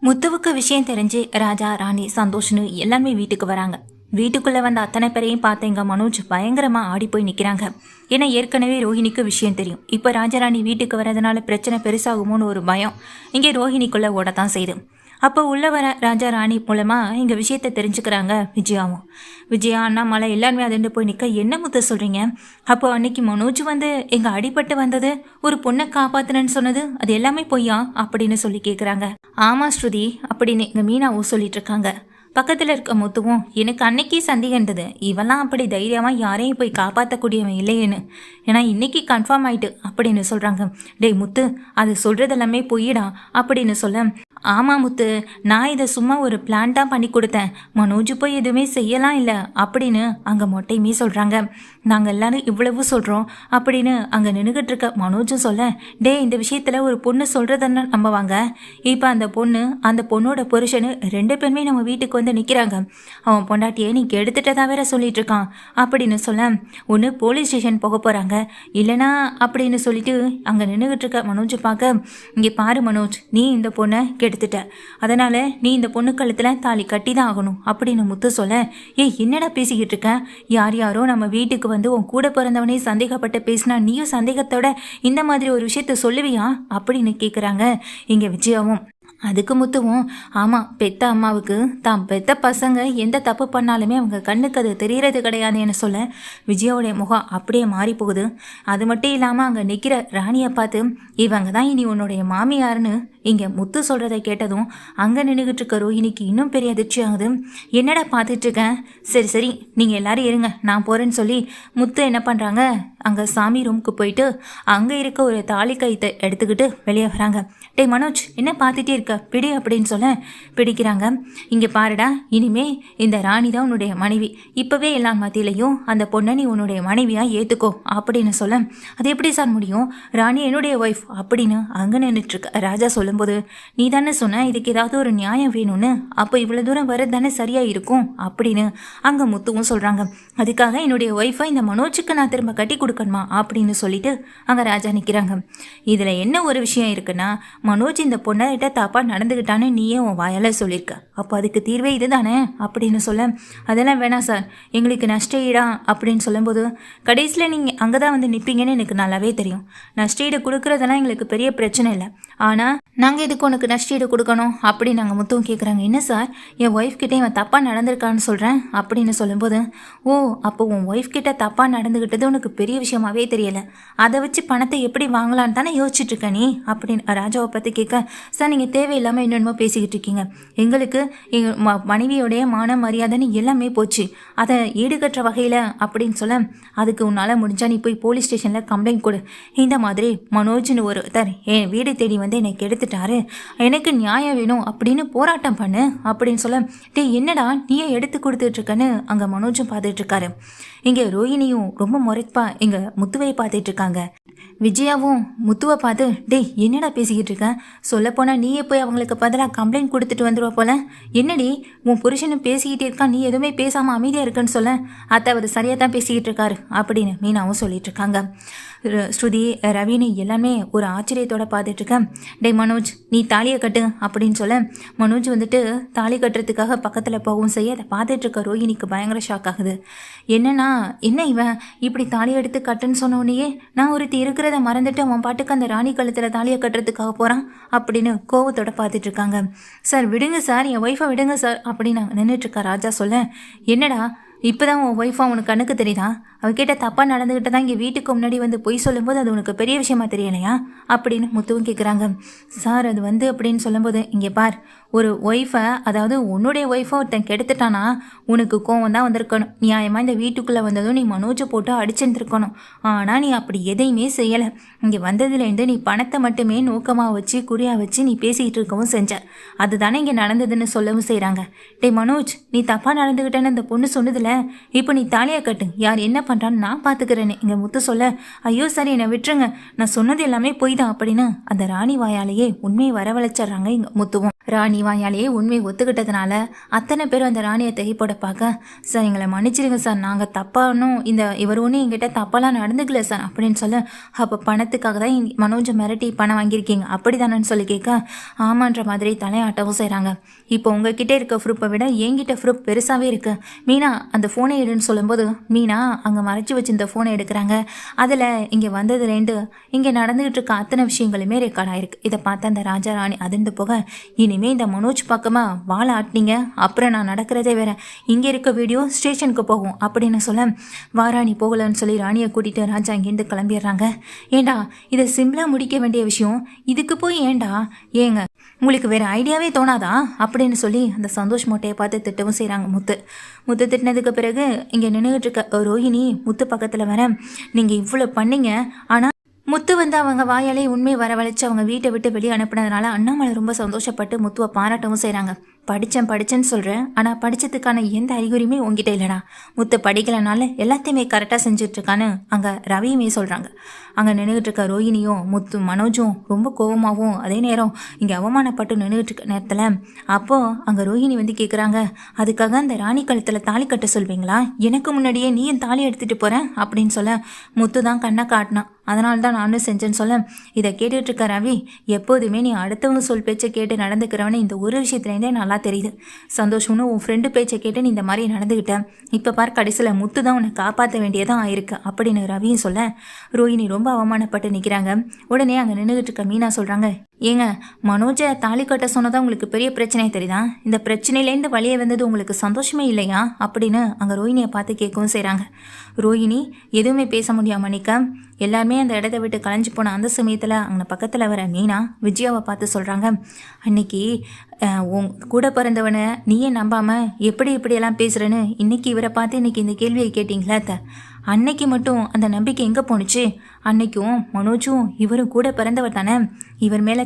முத்துவுக்கு விஷயம் தெரிஞ்சு ராஜா ராணி சந்தோஷ்னு எல்லாமே வீட்டுக்கு வராங்க. வீட்டுக்குள்ள வந்த அத்தனை பேரையும் பார்த்த எங்க மனோஜ் பயங்கரமா ஆடி போய் நிக்கிறாங்க. ஏன்னா ஏற்கனவே ரோஹிணிக்கு விஷயம் தெரியும். இப்ப ராஜாராணி வீட்டுக்கு வரதுனால பிரச்சனை பெருசாகுமோன்னு ஒரு பயம் இங்கே ரோஹிணிக்குள்ள ஓடத்தான் செய்யுது. அப்போ உள்ள வர ராஜா ராணி மூலமா எங்க விஷயத்த தெரிஞ்சுக்கிறாங்க விஜயாவும். விஜயா அண்ணாமலை எல்லாருமே அதுண்டு போய் நிற்க, என்ன முத்து சொல்றீங்க? அப்போ அன்னைக்கு மனோஜ் வந்து எங்க அடிபட்டு வந்தது, ஒரு பொண்ணை காப்பாத்துனேன்னு சொன்னது, அது எல்லாமே பொய்யா அப்படின்னு சொல்லி கேட்குறாங்க. ஆமா ஸ்ருதி அப்படின்னு எங்க மீனாவும் சொல்லிட்டு இருக்காங்க. பக்கத்தில் இருக்க முத்துவும், எனக்கு அன்னைக்கே சந்தேகம் இருந்தது, இவெல்லாம் அப்படி தைரியமாக யாரையும் போய் காப்பாற்றக்கூடியவன் இல்லையேன்னு. ஏன்னா இன்னைக்கு கன்ஃபார்ம் ஆயிட்டு அப்படின்னு சொல்கிறாங்க. டேய் முத்து, அது சொல்கிறது எல்லாமே பொய்யடா அப்படின்னு சொல்ல, ஆமாம் முத்து, நான் இதை சும்மா ஒரு பிளான் தான் பண்ணி கொடுத்தேன், மனோஜ் போய் எதுவுமே செய்யலாம் இல்லை அப்படின்னு அங்கே மொட்டையுமே சொல்கிறாங்க. நாங்கள் எல்லாரும் இவ்வளவு சொல்கிறோம் அப்படின்னு அங்கே நின்றுக்கிட்டு இருக்க மனோஜும் சொல்ல, டே இந்த விஷயத்தில் ஒரு பொண்ணு சொல்கிறதுன்னு நம்புவாங்க. இப்போ அந்த பொண்ணோட புருஷனு 2 பேருமே நம்ம வீட்டுக்கு வந்து நிற்கிறாங்க. அவன் பொண்டாட்டியை நீ எடுத்துட்டதா வேற சொல்லிட்டு இருக்கான் அப்படின்னு சொல்ல, ஒன்று போலீஸ் ஸ்டேஷன் போக போகிறாங்க, இல்லைனா அப்படின்னு சொல்லிட்டு அங்கே நின்றுக்கிட்டு இருக்க மனோஜை பார்க்க, இங்கே பாரு மனோஜ், நீ இந்த பொண்ணை எடுத்துட்ட, அதனால நீ இந்த பொண்ணு கழுத்துல தாலி கட்டி தான் ஆகணும் அப்படின்னு முத்து சொல்ல, என்னடா பேசிக்கிட்டு இருக்க? யாரோ நம்ம வீட்டுக்கு வந்து உன் கூட பிறந்தவனே சந்தேகப்பட்டு பேசினா நீயும் சந்தேகத்தோட இந்த மாதிரி ஒரு விஷயத்த சொல்லுவியா அப்படின்னு கேட்குறாங்க இங்க விஜயாவும். அதுக்கு முத்துவும், ஆமாம், பெத்த அம்மாவுக்கு தான் பெத்த பசங்க எந்த தப்பு பண்ணாலுமே அவங்க கண்ணுக்கு அது தெரியறது கிடையாதுன்னு சொல்ல, விஜயாவுடைய முகம் அப்படியே மாறி போகுது. அது மட்டும் இல்லாமல் அங்கே நிற்கிற ராணியை பார்த்து, இவங்க தான் இனி உன்னுடைய மாமியார்னு இங்கே முத்து சொல்கிறத கேட்டதும் அங்கே நின்றுக்கிட்டு இருக்க ரோஹிணிக்கு இன்னும் பெரிய அதிர்ச்சி ஆகுது. என்னடா பார்த்துட்ருக்கேன், சரி நீங்கள் எல்லாரும் இருங்க, நான் போகிறேன்னு சொல்லி முத்து என்ன பண்ணுறாங்க, அங்கே சாமி ரூமுக்கு போயிட்டு அங்கே இருக்க ஒரு தாலி கயித்தை எடுத்துக்கிட்டு வெளியே வராங்க. டேய் மனோஜ், என்ன பார்த்துட்டே இருக்க, பிடி அப்படின்னு சொல்ல பிடிக்கிறாங்க. இங்கே பாருடா, இனிமே இந்த ராணி தான் உன்னுடைய மனைவி, இப்போவே எல்லா மத்தியிலையும் அந்த பொண்ணை நீ உன்னுடைய மனைவியாக ஏற்றுக்கோ அப்படின்னு சொல்ல, அது எப்படி சார் முடியும், ராணி என்னுடைய ஒய்ஃப் அப்படின்னு அங்கே நின்றுட்டுருக்க ராஜா சொல்லும்போது, நீ தானே சொன்ன இதுக்கு ஏதாவது ஒரு நியாயம் வேணும்னு, அப்போ இவ்வளோ தூரம் வர தானே சரியாக இருக்கும் அப்படின்னு அங்கே முத்துவும் சொல்கிறாங்க. அதுக்காக என்னுடைய ஒய்ஃபை இந்த மனோஜுக்கு நான் திரும்ப கட்டி கொடுக்கணுமா அப்படின்னு சொல்லிட்டு அங்கே ராஜா நிற்கிறாங்க. இதில் என்ன ஒரு விஷயம் இருக்குன்னா, மனோஜ் இந்த பொண்ணாயிட்ட தப்பாக நடந்துக்கிட்டான்னு நீயே உன் வாயால் சொல்லியிருக்க, அப்போ அதுக்கு தீர்வே இது தானே அப்படின்னு சொல்ல, அதெல்லாம் வேணாம் சார், எங்களுக்கு நஷ்டஈடா அப்படின்னு சொல்லும்போது, கடைசியில் நீங்கள் அங்கே தான் வந்து நிற்பீங்கன்னு எனக்கு நல்லாவே தெரியும், நஷ்டஈடு கொடுக்குறதெல்லாம் எங்களுக்கு பெரிய பிரச்சனை இல்லை, ஆனால் நாங்கள் இதுக்கு உனக்கு நஷ்டஈடு கொடுக்கணும் அப்படின்னு நாங்கள் முத்துவும் கேட்குறாங்க. என்ன சார், என் ஒய்ஃப் கிட்டே இவன் தப்பாக நடந்திருக்கான்னு சொல்கிறேன் அப்படின்னு சொல்லும்போது, ஓ அப்போ உன் ஒய்ஃப் கிட்ட தப்பாக நடந்துக்கிட்டது உனக்கு பெரிய விஷயமாவே தெரியலை, அதை வச்சு பணத்தை எப்படி வாங்கலான்னு தானே யோசிச்சுட்டு இருக்க நீ அப்படின்னு ராஜாவை பற்றி கேட்க, சார் நீங்கள் தேவையில்லாமல் என்னென்னமோ பேசிக்கிட்டு இருக்கீங்க, எங்களுக்கு எங்கள் மனைவியோடைய மான மரியாதைன்னு எல்லாமே போச்சு, அதை ஈடுகட்டுற வகையில் அப்படின்னு சொல்ல, அதுக்கு உன்னால் முடிஞ்சா நீ போய் போலீஸ் ஸ்டேஷனில் கம்ப்ளைண்ட் கொடு, இந்த மாதிரி மனோஜ்னு ஒருத்தர் என் வீடு தேடி வந்து என்னை கெடுத்துட்டாரு, எனக்கு நியாயம் வேணும் அப்படின்னு போராட்டம் பண்ணு அப்படின்னு சொல்ல, டே என்னடா நீயே எடுத்து கொடுத்துட்டு இருக்கன்னு அங்கே மனோஜும் பார்த்துட்டு இருக்காரு. இங்கே ரோஹிணியும் ரொம்ப முறைப்பா இங்கே முத்துவை பார்த்துட்டு இருக்காங்க. விஜயாவும் முத்துவை பார்த்து, டேய் என்னடா பேசிக்கிட்டு இருக்க, சொல்லப்போனால் நீயே போய் அவங்களுக்கு பதிலாக கம்ப்ளைண்ட் கொடுத்துட்டு வந்துடுவா போல, என்னடி உன் புருஷனும் பேசிக்கிட்டே இருக்கான், நீ எதுவுமே பேசாமல் அமைதியாக இருக்குன்னு சொல்ல, அத்தை அவர் சரியாக தான் பேசிக்கிட்டு இருக்காரு அப்படின்னு மீனாவும் சொல்லிட்டு இருக்காங்க. ஸ்ருதி ரவினி எல்லாமே ஒரு ஆச்சரியத்தோட பார்த்துட்டு இருக்கேன். டே மனோஜ் நீ தாலியை கட்டு அப்படின்னு சொல்ல, மனோஜ் வந்துட்டு தாலி கட்டுறதுக்காக பக்கத்தில் போகவும் செய்ய, அதை பார்த்துட்டு இருக்க ரோஹிணிக்கு பயங்கர ஷாக் ஆகுது. என்னன்னா என்ன இவன் இப்படி தாலி எடுத்து கட்டுன்னு சொன்ன உடனேயே நான் ஒருத்தி இருக்கிறத மறந்துட்டு அவன் பாட்டுக்கு அந்த ராணி கழுத்தில் தாலியை கட்டுறதுக்காக போகிறான் அப்படின்னு கோவத்தோட பார்த்துட்டு இருக்காங்க. சார் விடுங்க சார், என் ஒய்ஃபை விடுங்க சார் அப்படின்னு நின்றுட்டுருக்கா ராஜா சொல்ல, என்னடா இப்போதான் உன் ஒய்ஃபா உனக்கு கண்ணுக்கு தெரியுதா, அவகிட்ட தப்பாக நடந்துக்கிட்டு தான் இங்கே வீட்டுக்கு முன்னாடி வந்து பொய் சொல்லும்போது அது உனக்கு பெரிய விஷயமா தெரியலையா அப்படின்னு முத்துவும் கேட்குறாங்க. சார் அது வந்து அப்படின்னு சொல்லும்போது, இங்கே பார், ஒரு ஒய்ஃபை அதாவது உன்னுடைய ஒய்ஃபை ஒருத்தன் கெடுத்துட்டானா உனக்கு கோவம் தான் வந்திருக்கணும், நியாயமாக இந்த வீட்டுக்குள்ளே வந்ததும் நீ மனோஜை போட்டு அடிச்சிருந்துருக்கணும், ஆனால் நீ அப்படி எதையுமே செய்யலை, இங்கே வந்ததுலேருந்து நீ பணத்தை மட்டுமே நோக்கமாக வச்சு குறியாக வச்சு நீ பேசிக்கிட்டு இருக்கவும் செஞ்ச, அதுதானே இங்கே நடந்ததுன்னு சொல்லவும் செய்கிறாங்க. டே மனோஜ் நீ தப்பாக நடந்துக்கிட்டேன்னு அந்த பொண்ணு சொன்னதில்ல, இப்போ நீ தாலியை கட்டு, யார் என்ன பண்ணுறான்னு நான் பார்த்துக்கிறேன்னு இங்கே முத்து சொல்ல, ஐயோ சரி என்னை விட்டுருங்க, நான் சொன்னது எல்லாமே பொய் தான் அப்படின்னு அந்த ராணி வாயாலேயே உண்மையை வரவழைச்சிட்றாங்க இங்கே முத்துவும். ராணி வாயாலேயே உண்மையை ஒத்துக்கிட்டதுனால அத்தனை பேரும் அந்த ராணியை திகைப்போட பார்க்க, சார் எங்களை மன்னிச்சிருங்க சார், நாங்கள் தப்பானும் இவர் ஒன்றும் எங்கிட்ட தப்பாலாம் நடந்துக்கல சார் அப்படின்னு சொல்ல, அப்போ பணத்துக்காக தான் மனோஜை மிரட்டி பணம் வாங்கியிருக்கீங்க அப்படி தானேன்னு சொல்லி கேட்க, ஆமான்ற மாதிரி தலையாட்டவும் செய்கிறாங்க. இப்போ உங்ககிட்ட இருக்க ப்ரூஃபை விட என்கிட்ட ப்ரூஃப் பெருசாகவே இருக்கு மீனா, அந்த ஃபோனை எடுன்னு சொல்லும்போது மீனா அங்கே மறைச்சி வச்சிருந்த ஃபோனை எடுக்கிறாங்க. அதில் இங்கே வந்ததுலேருந்து இங்கே நடந்துகிட்டு இருக்க அத்தனை விஷயங்களுமே ரெக்கார்ட் ஆயிருக்கு. இதை பார்த்து அந்த ராஜா ராணி அதிர்ந்து போக, இனிமேல் இந்த மனோஜ் பக்கமாக வாழை ஆட்டினீங்க அப்புறம் நான் நடக்கிறதே வேற, இங்கே இருக்க வீடியோ ஸ்டேஷனுக்கு போகும் அப்படின்னு சொல்ல, வாராணி போகலன்னு சொல்லி ராணியை கூட்டிகிட்டு ராஜா இங்கேருந்து கிளம்பிடுறாங்க. ஏண்டா இதை சிம்பிளாக முடிக்க வேண்டிய விஷயம் இதுக்கு போய் ஏண்டா ஏங்க உங்களுக்கு வேறு ஐடியாவே தோணாதா அப்படின்னு சொல்லி அந்த சந்தோஷ் மொட்டையை பார்த்து திட்டவும் செய்கிறாங்க முத்து திட்டினதுக்கு பிறகு இங்கே நின்றுகிட்டு இருக்க ரோஹிணி முத்து பக்கத்தில் வர, நீங்கள் இவ்வளோ பண்ணீங்க ஆனால் முத்து வந்து அவங்க வாயாலே உண்மை வரவழைச்சு அவங்க வீட்டை விட்டு வெளியே அனுப்புனதுனால அண்ணாமலை ரொம்ப சந்தோஷப்பட்டு முத்துவை பாராட்டவும் செய்கிறாங்க. படித்தேன்னு சொல்கிறேன், ஆனால் படித்ததுக்கான எந்த அறிகுறியுமே உங்ககிட்ட இல்லைடா, முத்து படிக்கலைனால எல்லாத்தையுமே கரெக்டாக செஞ்சிட்ருக்கான்னு அங்கே ரவியுமே சொல்கிறாங்க. அங்கே நின்றுகிட்டு இருக்க ரோஹிணியும் மனோஜும் ரொம்ப கோபமாகவும் அதே நேரம் இங்கே அவமானப்பட்டு நின்றுகிட்டு இருக்க நேரத்தில் அப்போது அங்கே ரோஹிணி வந்து கேட்குறாங்க, அதுக்காக அந்த ராணி கழுத்தில் தாலி கட்ட சொல்வீங்களா, எனக்கு முன்னாடியே நீ என் தாலி எடுத்துகிட்டு போகிறேன் அப்படின்னு சொல்ல, முத்து தான் கண்ணை காட்டினான், அதனால தான் நானும் செஞ்சேன்னு சொல்ல, இதை கேட்டுட்டு இருக்க ரவி, எப்போதுமே நீ அடுத்தவங்க சொல் பேச்சை கேட்டு நடந்துக்கிறவனே இந்த ஒரு விஷயத்துலேருந்தே நல்லா தெரியுது, சந்தோஷம்னு உன் ஃப்ரெண்டு பேச்சை கேட்டு நீ இந்த மாதிரி நடந்துக்கிட்டேன், இப்போ பார் கடைசியில் முத்து தான் உன்னை காப்பாற்ற வேண்டியதான் ஆயிருக்கு அப்படின்னு ரவியும் சொல்ல, ரோஹிணி ரொம்ப அவமானப்பட்டு நிற்கிறாங்க. உடனே அங்கே நின்றுகிட்டு இருக்க மீனா சொல்கிறாங்க, ஏங்க மனோஜை தாலி கட்ட சொன்னதான் உங்களுக்கு பெரிய பிரச்சனையே தெரியுதா, இந்த பிரச்சனையிலேருந்து வழியே வந்தது உங்களுக்கு சந்தோஷமே இல்லையா அப்படின்னு அங்கே ரோஹிணியை பார்த்து கேட்கவும் செய்கிறாங்க. ரோஹிணி எதுவுமே பேச முடியாமல் நிற்க, எல்லாருமே அந்த இடத்த விட்டு கலைஞ்சு போன அந்த சமயத்தில் அங்கே பக்கத்தில் வர மீனா விஜயாவை பார்த்து சொல்கிறாங்க, அன்னைக்கு உன் கூட பிறந்தவனை நீயே நம்பாமல் இப்படியெல்லாம் பேசுகிறேன்னு இன்னைக்கு இவரை பார்த்து இன்னைக்கு இந்த கேள்வியை கேட்டிங்களா அன்னைக்கு மட்டும் அந்த நம்பிக்கை எங்கே போணுச்சு, அன்னைக்கும் மனோஜும் இவரும் கூட பிறந்தவர் தானே, இவர் மேலே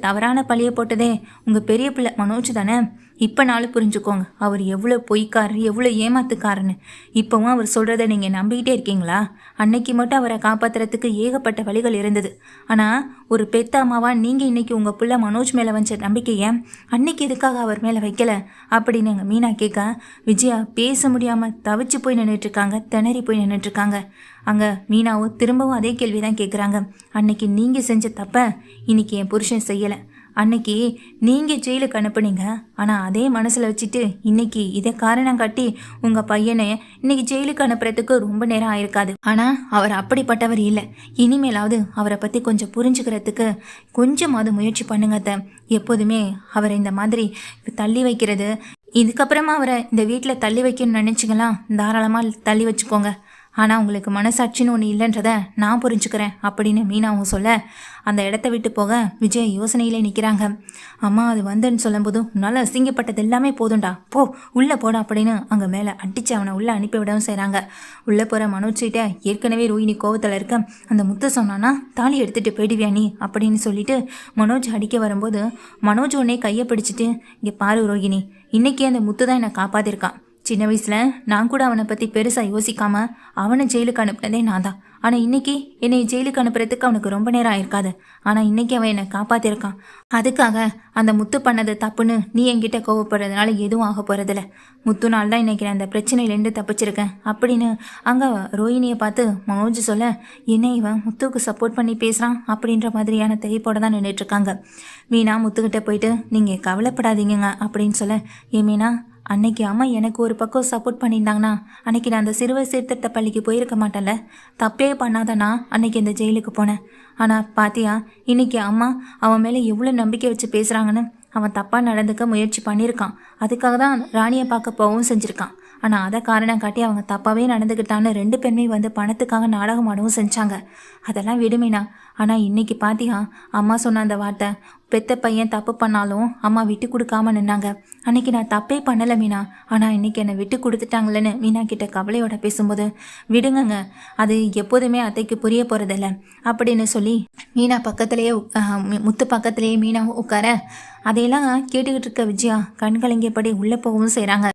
தவறான பழியை போட்டதே உங்கள் பெரிய பிள்ளை மனோஜ் தானே, இப்போ நாளும் புரிஞ்சுக்கோங்க அவர் எவ்வளோ பொய்க்காரர் எவ்வளோ ஏமாத்துக்காரன்னு, இப்போவும் அவர் சொல்கிறத நீங்கள் நம்பிக்கிட்டே இருக்கீங்களா, அன்னைக்கு மட்டும் அவரை காப்பாற்றுறதுக்கு ஏகப்பட்ட வழிகள் இருந்தது, ஆனால் ஒரு பெத்த அம்மாவா நீங்கள் இன்னைக்கு உங்கள் பிள்ளை மனோஜ் மேலே வச்ச நம்பிக்கையை அன்னைக்கு எதுக்காக அவர் மேலே வைக்கல அப்படின்னு எங்கள் மீனா கேட்க, விஜயா பேச முடியாமல் தவிச்சு போய் நின்றுட்டுருக்காங்க, திணறி போய் நின்றுட்டுருக்காங்க. அங்கே மீனாவும் திரும்பவும் அதே கேள்வி தான் கேட்குறாங்க, அன்னைக்கு நீங்கள் செஞ்ச தப்ப இன்னைக்கு என் புருஷன் செய்யலை, அன்னைக்கு நீங்கள் ஜெயிலுக்கு அனுப்புனீங்க, ஆனால் அதே மனசில் வச்சுட்டு இன்னைக்கு இதை காரணம் காட்டி உங்கள் பையனை இன்னைக்கு ஜெயிலுக்கு அனுப்புறதுக்கு ரொம்ப நேரம் ஆயிருக்காது, ஆனால் அவர் அப்படிப்பட்டவர் இல்லை, இனிமேலாவது அவரை பற்றி கொஞ்சம் புரிஞ்சுக்கிறதுக்கு கொஞ்சமாவது முயற்சி பண்ணுங்க, எப்போதுமே அவரை இந்த மாதிரி தள்ளி வைக்கிறது, இதுக்கப்புறமா அவரை இந்த வீட்டில் தள்ளி வைக்கணும்னு நினச்சிங்களா தாராளமாக தள்ளி வச்சுக்கோங்க, ஆனால் உங்களுக்கு மனசாட்சின்னு ஒன்று இல்லைன்றதை நான் புரிஞ்சுக்கிறேன் அப்படின்னு மீனாவும் சொல்ல, அந்த இடத்த விட்டு போக விஜய் யோசனையிலே நிற்கிறாங்க. அம்மா அது வந்துன்னு சொல்லும்போது உன்னால் அசிங்கப்பட்டது எல்லாமே போதும்டா, போ உள்ளே போடா அப்படின்னு அங்கே மேலே அடித்து அவனை உள்ளே அனுப்பிவிடவும் செய்கிறாங்க. உள்ளே போகிற மனோஜ்கிட்ட ஏற்கனவே ரோஹிணி கோவத்தில் இருக்க, அந்த முத்து சொன்னான்னா தாலி எடுத்துகிட்டு போயிடுவியா நீ அப்படின்னு சொல்லிட்டு மனோஜ் அடிக்க வரும்போது மனோஜ் உடனே கையை பிடிச்சிட்டு, இங்கே பாரு ரோஹிணி, இன்னைக்கு அந்த முத்து தான் என்னை காப்பாற்றிருக்கான், சின்ன வயசில் நான் கூட அவனை பற்றி பெருசாக யோசிக்காம அவனை ஜெயிலுக்கு அனுப்புனதே நான் தான், ஆனால் இன்னைக்கு என்னை ஜெயிலுக்கு அனுப்புறதுக்கு அவனுக்கு ரொம்ப நேரம் ஆயிருக்காது, ஆனால் இன்னைக்கு அவன் என்னை காப்பாற்றிருக்கான், அதுக்காக அந்த முத்து பண்ணது தப்புன்னு நீ என்கிட்ட கோவப்படுறதுனால எதுவும் ஆக போகிறதில்ல, முத்துனால தான் இன்னைக்கு நான் அந்த பிரச்சனையிலேருந்து தப்பிச்சிருக்கேன் அப்படின்னு அங்கே ரோஹிணியை பார்த்து மனோஜ் சொல்ல, என்ன இவன் முத்துக்கு சப்போர்ட் பண்ணி பேசுகிறான் அப்படின்ற மாதிரியான திகைப்போட தான் நின்றுட்டுருக்காங்க. மீனா முத்துக்கிட்ட போயிட்டு நீங்கள் கவலைப்படாதீங்க அப்படின்னு சொல்ல, ஏ மீனா அன்னைக்கு அம்மா எனக்கு ஒரு பக்கம் சப்போர்ட் பண்ணியிருந்தாங்கன்னா அன்னைக்கு நான் அந்த சிறுவர் சீர்திருத்த பள்ளிக்கு போயிருக்க மாட்டேன்ல, தப்பே பண்ணாதனா அன்னைக்கு இந்த ஜெயிலுக்கு போனேன், ஆனால் பாத்தியா இன்னைக்கு அம்மா அவன் மேலே எவ்வளோ நம்பிக்கை வச்சு பேசுகிறாங்கன்னு, அவன் தப்பாக நடந்துக்க முயற்சி பண்ணியிருக்கான், அதுக்காக தான் ராணியை பார்க்க போகவும் செஞ்சுருக்கான், ஆனால் அதை காரணம் காட்டி அவங்க தப்பாகவே நடந்துக்கிட்டான்னு 2 பேருமே வந்து பணத்துக்காக நாடகம் ஆடவும் செஞ்சாங்க, அதெல்லாம் விடுமேனா, ஆனால் இன்னைக்கு பாத்தியா அம்மா சொன்ன அந்த வார்த்தை, பெத்த பையன் தப்பு பண்ணாலும் அம்மா விட்டு கொடுக்காம நின்னாங்க, அன்னைக்கு நான் தப்பே பண்ணலை மீனா, ஆனால் இன்னைக்கு என்னை விட்டு கொடுத்துட்டாங்களேன்னு மீனா கிட்ட கவலையோட பேசும்போது, விடுங்கங்க அது எப்போதுமே அத்தைக்கு புரிய போகிறதில்ல அப்படின்னு சொல்லி மீனா பக்கத்துலேயே முத்து பக்கத்துலேயே மீனா உட்கார, அதையெல்லாம் கேட்டுக்கிட்டு இருக்க விஜயா கண்கலங்கியபடி உள்ளே போகவும் செய்கிறாங்க.